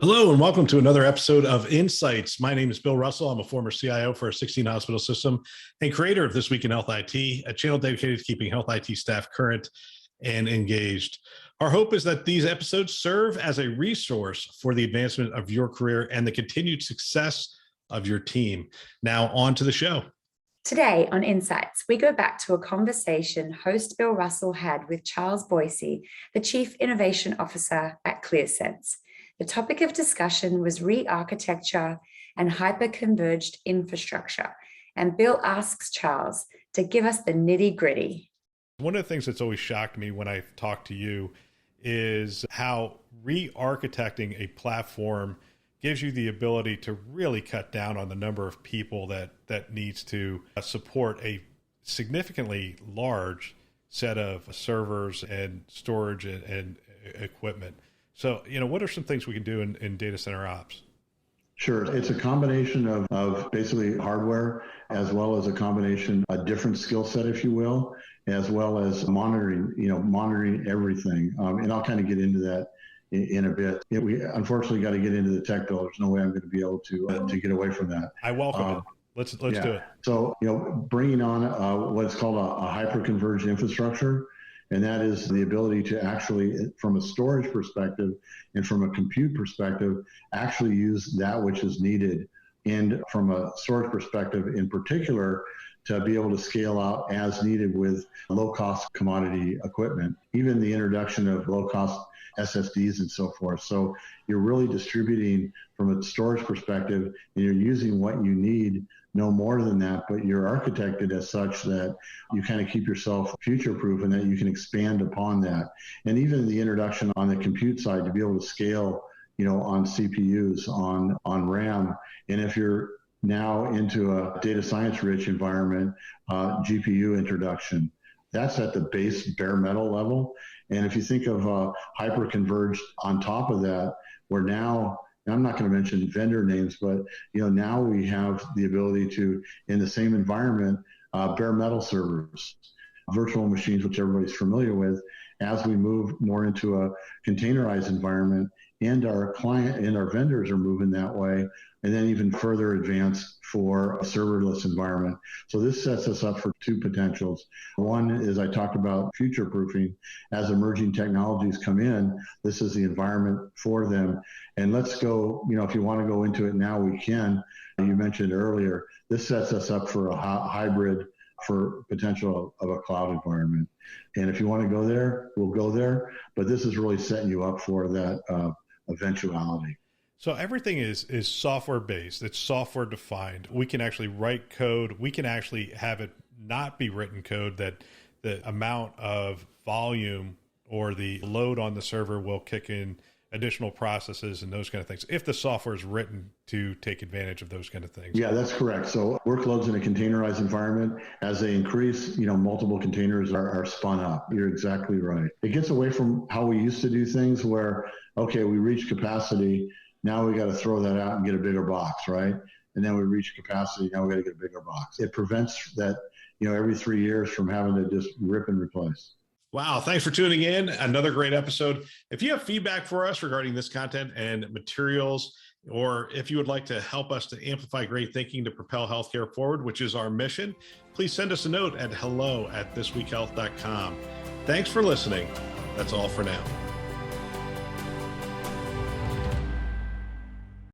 Hello, and welcome to another episode of Insights. My name is Bill Russell. I'm a former CIO for a 16-hospital system and creator of This Week in Health IT, a channel dedicated to keeping health IT staff current and engaged. Our hope is that these episodes serve as a resource for the advancement of your career and the continued success of your team. Now, on to the show. Today on Insights, we go back to a conversation host Bill Russell had with Charles Boicey, the Chief Innovation Officer at Clearsense. The topic of discussion was re-architecture and hyper-converged infrastructure, and Bill asks Charles to give us the nitty-gritty. One of the things that's always shocked me when I talk to you is how re-architecting a platform gives you the ability to really cut down on the number of people that needs to support a significantly large set of servers and storage and equipment. So, what are some things we can do in data center ops? Sure. It's a combination of basically hardware, as well as a combination, a different skill set, if you will, as well as monitoring everything. And I'll kind of get into that in a bit. We unfortunately got to get into the tech bill. There's no way I'm going to be able to get away from that. I welcome it. Let's do it. So, bringing on what's called a hyper-converged infrastructure. And that is the ability to actually, from a storage perspective and from a compute perspective, actually use that which is needed. And from a storage perspective in particular, to be able to scale out as needed with low-cost commodity equipment, even the introduction of low-cost SSDs and so forth. So you're really distributing from a storage perspective, and you're using what you need, no more than that, but you're architected as such that you kind of keep yourself future-proof and that you can expand upon that. And even the introduction on the compute side to be able to scale, on CPUs, on RAM. And if you're now into a data science rich environment, GPU introduction, that's at the base bare metal level. And if you think of hyper-converged on top of that, we're now, I'm not going to mention vendor names, but now we have the ability to, in the same environment, bare metal servers, virtual machines, which everybody's familiar with, as we move more into a containerized environment, and our client and our vendors are moving that way, and then even further advanced for a serverless environment. So this sets us up for two potentials. One is I talked about future-proofing. As emerging technologies come in, this is the environment for them. And let's go, if you want to go into it now, we can. You mentioned earlier, this sets us up for a hybrid for potential of a cloud environment. And if you want to go there, we'll go there. But this is really setting you up for that eventuality. So everything is software based. It's software defined. We can actually write code. We can actually have it not be written code, that the amount of volume or the load on the server will kick in additional processes and those kind of things, if the software is written to take advantage of those kind of things. Yeah, that's correct. So workloads in a containerized environment, as they increase, multiple containers are spun up. You're exactly right. It gets away from how we used to do things where, okay, we reach capacity, now we got to throw that out and get a bigger box, right? And then we reach capacity, now we got to get a bigger box. It prevents that, every 3 years from having to just rip and replace. Wow. Thanks for tuning in. Another great episode. If you have feedback for us regarding this content and materials, or if you would like to help us to amplify great thinking to propel healthcare forward, which is our mission, please send us a note at hello@thisweekhealth.com. Thanks for listening. That's all for now.